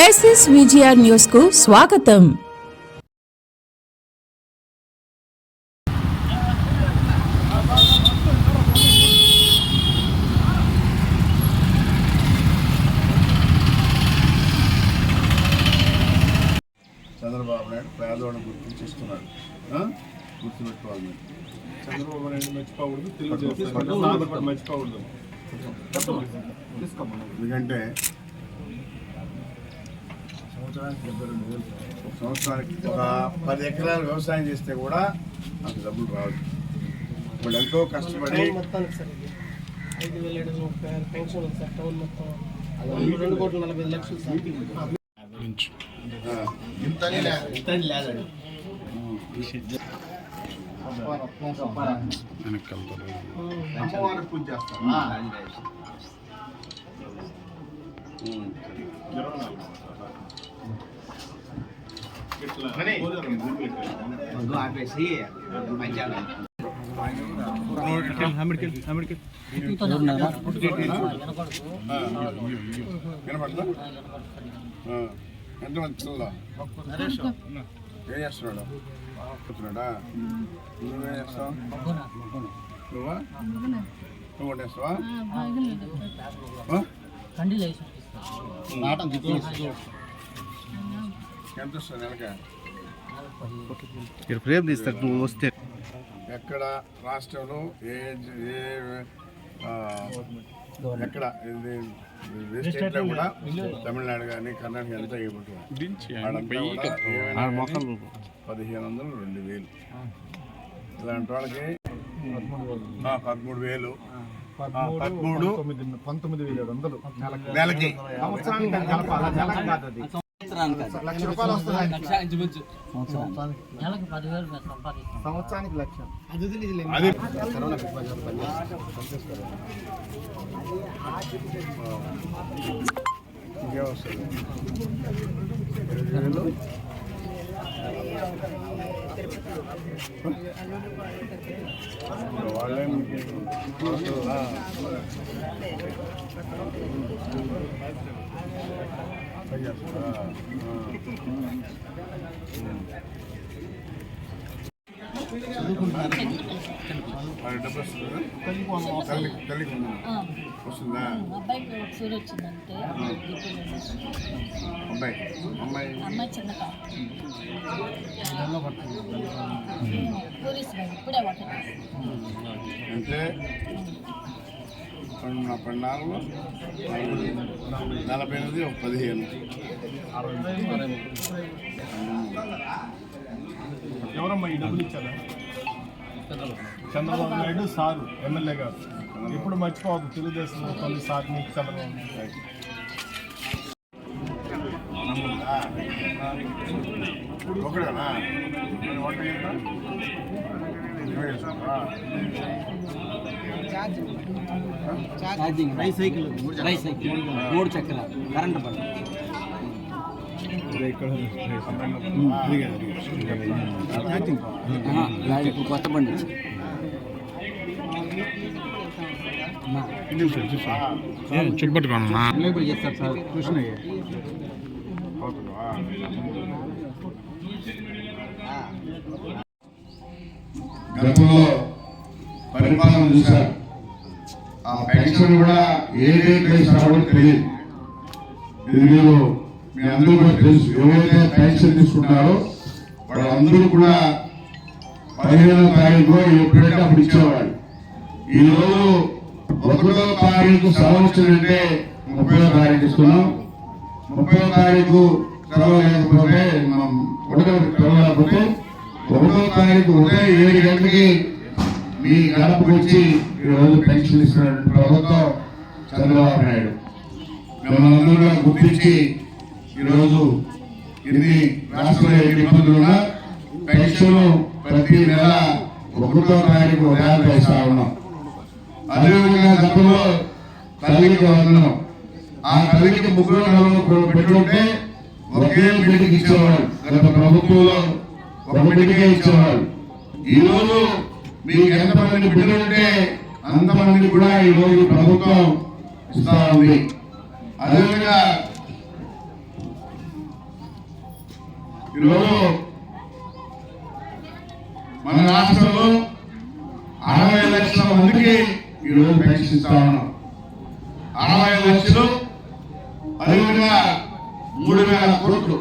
Crisis VGR news కు స్వాగతం. చంద్రబాబు నాయుడు పేదవాళ్ళని గుర్తించేస్తున్నాడు. గుర్తుపెట్టుకోవాలి. చంద్రబాబు నాయుడు మర్చిపోకూడదు, తెలుగు మర్చిపోకూడదు. ఎందుకంటే సంవత్సరానికి ఒక 10 ఎకరాలు వ్యవసాయం చేస్తే కూడా నాకు డబ్బులు రాదు. ఇప్పుడు ఎంతో కష్టపడి మొత్తానికి సార్ 5,730 పెన్షన్ సార్. టౌన్ మొత్తం 2,40,00,000 సార్. అమ్మవారికి పూజ చేస్తాం. ఆపేసి ఎంతమంది పిల్లలు ఏం చేస్తున్నాడు? చెప్తున్నాడా? నువ్వేం చేస్తావు? నువ్వు కొట్టేస్తావా? ఎంత వస్తుంది నెలక? ప్రేమ తీస్తారు నువ్వు వస్తే. ఎక్కడ రాష్ట్రంలో ఎక్కడ స్టేట్లో కూడా తమిళనాడు కానీ కర్ణాటక ఎంత ఇవ్వబడుతుంది. 1,500 2,000 ఇలాంటి వాళ్ళకి 13,000 19,700 నెలకి. ₹1,00,000 సంవత్సరానికి 1,00,000. అది ఇంకేమొస్తుంది? వాళ్ళే వస్తుందా? అబ్బాయికి ఒకసారి వచ్చిందంటే అమ్మాయి చిన్నక పోలీసు ఇప్పుడే అంటే 14 48 15 ఎవరమ్మా ఈ డబ్బులు ఇచ్చారా? చంద్రబాబు నాయుడు సారు ఎమ్మెల్యే గారు. ఎప్పుడు మర్చిపోవద్దు తెలుగుదేశం కొన్ని సార్ మీకు చంద్రబాబు ఒకడేనా? ఛార్జింగ్ బైసైకిల్ 3 చక్రాలు కరెంటు పని. కొత్త బండి చుట్టుపట్టుకోండి చేస్తారు సార్. కృష్ణయ్య గతంలో పరిపాలన చూశారు. ఆ పెన్షన్ కూడా ఏదైతే ఇస్తారో తెలియదు. ఇది మీరు మీ అందరూ కూడా తెలుసు. ఎవరైతే పెన్షన్ తీసుకుంటారో వాళ్ళందరూ కూడా 15వ తారీఖు ఎప్పుడంటే అప్పుడు ఇచ్చేవాళ్ళు. ఈరోజు 1వ తారీఖు సెలవు వచ్చిందంటే 30వ తారీఖు ఇస్తున్నాం. 30వ తారీఖు సెలవు లేకపోతే మనం 1వ లేకపోతే 1వ తారీఖు ఉదయం 7 గంటలకి మీ గడపకు వచ్చి ఈరోజు పెన్షన్ ఇస్తున్న ప్రభుత్వం చంద్రబాబు నాయుడు. మిమ్మల్ని అందరూ గుర్తించి ఈరోజు ఎన్ని రాష్ట్రంలో ఎన్ని ఇబ్బందులున్నా పెన్షన్ ప్రతి నెల 1వ తారీఖు ఉదయం వేస్తా ఉన్నాం. అదేవిధంగా గతంలో తల్లికి వందనం. ఆ తల్లికి 3 పెట్టుకుంటే ఒకే బిడ్డకి ఇచ్చేవాళ్ళు. గత ప్రభుత్వంలో ఒక బిడ్డకే ఇచ్చేవాళ్ళు. ఈరోజు మీకు ఎంతమంది బిడ్డలు ఉంటే అంతమంది కూడా ఈరోజు ప్రభుత్వం ఇస్తా ఉంది. అదేవిధంగా ఈరోజు మన రాష్ట్రంలో 60 లక్షల మందికి ఈరోజు పెన్షన్ ఇస్తా ఉన్నాం. 60 లక్షలు, అదేవిధంగా 3,000 కోట్లు.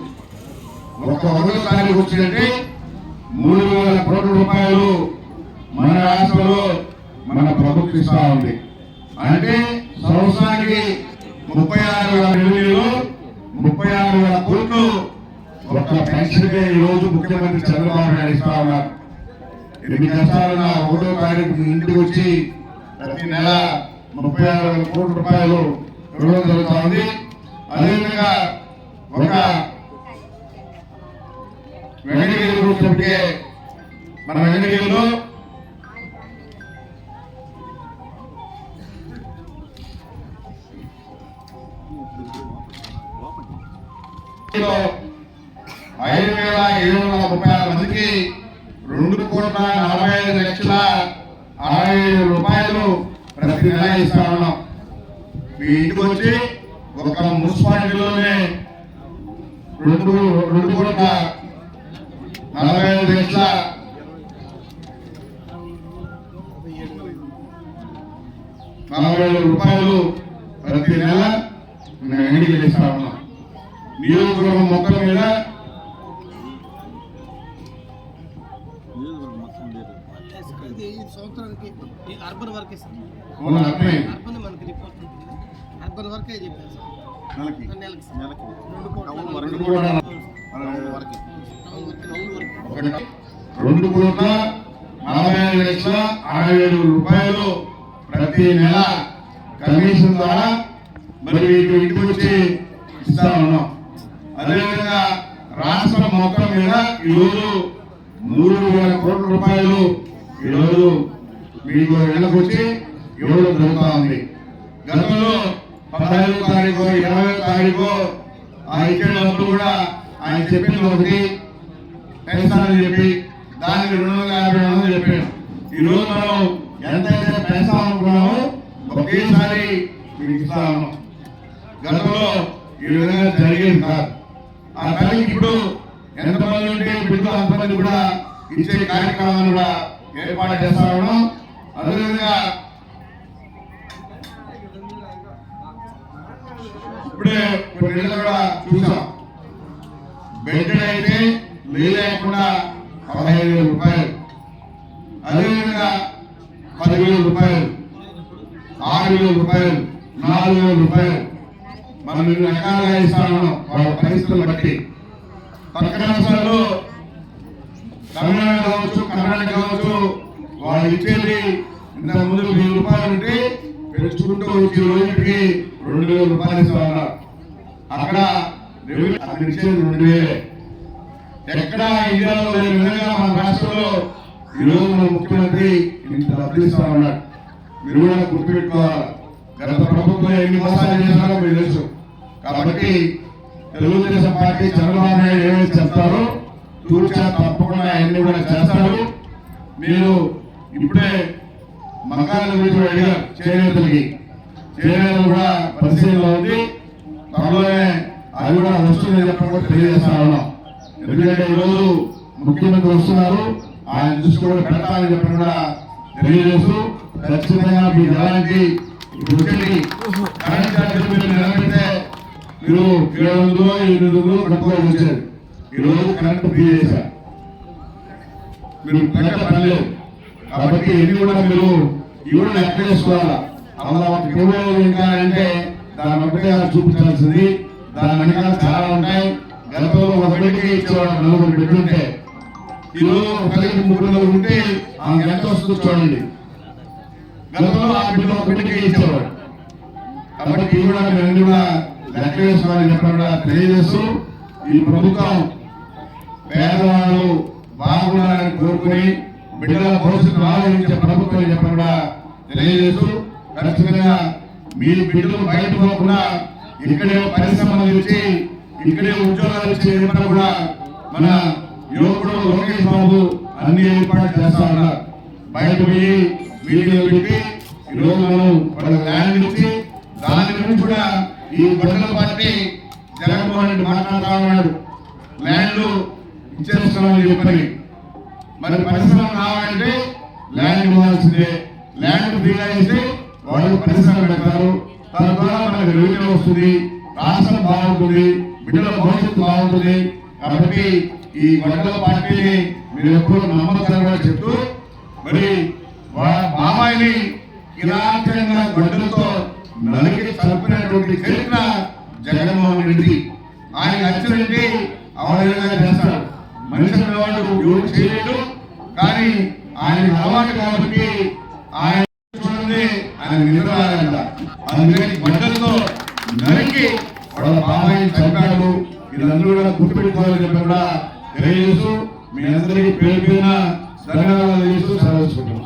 ఒకటో తారీఖు వచ్చినట్టే 3,000 కోట్ల రూపాయలు మన రాష్ట్రంలో మన ప్రభుత్వం ఇస్తా ఉంది. అంటే సంవత్సరానికి 36,000 రెవెన్యూలు, 36,000 కోట్లు ఒక పెన్షన్కే ఈరోజు ముఖ్యమంత్రి చంద్రబాబు నాయుడు ఇస్తా ఉన్నారు. ఎన్ని కష్టాలున్నా 1వ తారీఖు ఇంటికి వచ్చి ప్రతి నెల 36,000 కోట్ల రూపాయలు ఇవ్వడం జరుగుతూ ఉంది. అదేవిధంగా ఒక వెంకటగిరి చూస్తే మన వెంకటగిరిలో మందికి 2,45,60,000 రూపాయలు ప్రతి నెల ఇస్తా ఉన్నాం. మీ ఇంటికి వచ్చి ఒక మున్సిపాలిటీలోనే 2,45,40,000 రూపాయలు ప్రతి నెల ఎన్నికలు ఇస్తా ఉన్నాం. నియోజకవర్గం మొత్తం మీద సంవత్సరానికి అర్బన్ వర్కే సార్. అర్బన్ మనకి రిపోర్ట్ అర్బన్ వర్కే చెప్పారు సార్. నెలకి 2,45,60,000 రూపాయలు ప్రతి నెల కమిషన్ ద్వారా మరి ఇంటికి వచ్చి ఇస్తా ఉన్నాం. అదేవిధంగా రాష్ట్రం మొత్తం మీద ఈరోజు 3,000 కోట్ల రూపాయలు ఈరోజు మీకు ఇళ్ళకు వచ్చి ఇవ్వడం జరుగుతూ ఉంది. గతంలో 15వ తారీఖు 20వ తారీఖు ఆ ఇచ్చేటప్పుడు కూడా ఆయన చెప్పింది ఒకటి పెన్షన్ చెప్పి దానికి 250 చెప్పాడు. ఈరోజు మనం ఎంతైతే పెన్షన్ అనుకున్నామో ఒకేసారి మీకు ఇస్తా ఉన్నాం. గతంలో ఈ విధంగా జరిగేది కాదు. ఆ తల్లికి ఇప్పుడు ఎంతమంది ఉంటే బిడ్డలు అంతమంది కూడా ఇచ్చే కార్యక్రమాన్ని కూడా ఏర్పాటు చేస్తా ఉన్నాం. అదేవిధంగా ఇప్పుడే కొన్ని ఇళ్ళు కూడా చూసాం. బెడ్ అయితే లేకుండా 15,000 రూపాయలు, అదేవిధంగా 10,000 రూపాయలు, 6,000 రూపాయలు, 4,000 రూపాయలు మనం ఇన్ని రకాలుగా ఇస్తా ఉన్నాం. వాళ్ళ పరిస్థితులను బట్టి పక్క రాష్ట్రాల్లో తమిళనాడు కావచ్చు, కర్ణాటక కావచ్చు, వాళ్ళు ఇచ్చేది ఇంతకుముందు 1,000 రూపాయలు ఉంటే పెంచుకుంటూ వచ్చి రోజుకి 2,000 రూపాయలు ఇస్తా ఉన్నారు. అక్కడ ఇచ్చేది 2,000. ఎక్కడ ఇండియాలో లేని విధంగా మన రాష్ట్రంలో ఈరోజు మన ముఖ్యమంత్రి ఇంత డబ్బులు ఇస్తా ఉన్నాడు. మీరు కూడా గుర్తుపెట్టుకోవాలి. గత ప్రభుత్వం ఎన్ని మోసాలు చేశారో మీకు తెలుసు. కాబట్టి తెలుగుదేశం పార్టీ చంద్రబాబు నాయుడు ఏమైతే చెప్తారో తూర్చా తప్పకుండా అన్ని కూడా చేస్తారు. మీరు ఇప్పుడే మకాల గురించి అడిగారు. చేనేతలకి చేనేతలు కూడా పరిశీలనలో ఉంది. త్వరలోనే అది కూడా వస్తుందని చెప్పడం కూడా తెలియజేస్తా ఉన్నాం. ఎందుకంటే ఈరోజు ముఖ్యమంత్రి వస్తున్నారు, ఆయన దృష్టి కూడా పెడతామని చెప్పడం కూడా తెలియజేస్తూ ఖచ్చితంగా మీకు ఎలాంటి కరెంట్ ఛార్జీలు మీరు నిలబెడితే మీరు 700 కట్టుకోవాల్సి వచ్చేది. ఈరోజు కరెంట్ ఫ్రీ చేశారు, మీరు కట్ట పనిలేదు. కాబట్టి ఇది కూడా మీరు ఇవి కూడా లెక్క చేసుకోవాలా. అలా ఒకటి ఇవ్వలేదు ఇంకా అంటే దాని ఒకటే చూపించాల్సింది. దాని వెనకాల చాలా ఉంటాయి. గతంలో ఒక బిడ్డకి ఇచ్చేవాడు 4 బిడ్డలు ఉంటే, ఈరోజు ఒకరికి 3 ఉంటే ఆమె ఎంత వస్తుందో చూడండి. గతంలో ఆ బిడ్డలో ఒక బిడ్డకి ఇచ్చేవాడు. కాబట్టి ఇవి కూడా మేము కూడా లెక్క వేసుకోవాలని చెప్పకుండా తెలియజేస్తూ ఈ ప్రభుత్వం పేదవాళ్ళు బాగుండాలని కోరుకుని బిడ్డల భవిష్యత్తు ఆలోచించే ప్రభుత్వం చెప్పకుండా తెలియజేస్తూ ఖచ్చితంగా మీ బిడ్డలు బయట పోకుండా ఇక్కడే పరిశ్రమలు ఇచ్చి ఇక్కడే ఉద్యోగాలు ఇచ్చే కూడా మన యువకుడు లోకేష్ బాబు అన్ని ఏర్పాటు చేస్తా ఉన్నారు. బయట పోయి వీడియో పెట్టి ఈరోజు మనం వాళ్ళ ల్యాండ్ ఇచ్చి దాని గురించి కూడా ఈ బట్టల పార్టీ జగన్మోహన్ రెడ్డి మాట్లాడుతూ ఉన్నాడు. ల్యాండ్లు ఇచ్చేస్తున్నామని చెప్పని. మరి పరిశ్రమ రావాలంటే ల్యాండ్ ఇవ్వాల్సిందే. ల్యాండ్ ఫ్రీగా ఇస్తే వాళ్ళు పరిశ్రమ పెడతారు. తద్వారా మనకు రెవెన్యూ వస్తుంది, రాష్ట్రం బాగుంటుంది, బిడ్డల భవిష్యత్తు బాగుంటుంది. కాబట్టి ఈ మండల పార్టీని మీరు ఎప్పుడు నమ్మకాలు కూడా చెప్తూ మరి మామాయిని ఇలాంటిగా గొడ్డలతో నరికి చంపినటువంటి చరిత్ర జగన్మోహన్ రెడ్డి. ఆయన నచ్చినట్టు అవలేగా చేస్తాడు. మనిషి అనేవాడు ఎవరు చేయలేడు. కానీ ఆయన అలవాటు కాబట్టి ఆయన చూడండి, ఆయన నిద్రాలంట. అందుకని గొడ్డలతో నరికి వాళ్ళ మామాయిని చంపాడు. వీళ్ళందరూ కూడా గుర్తుపెట్టుకోవాలని చెప్పి కూడా తెలియజేస్తూ మీ అందరికీ పేరు పేరున ధన్యవాదాలు చేస్తూ సెలవు.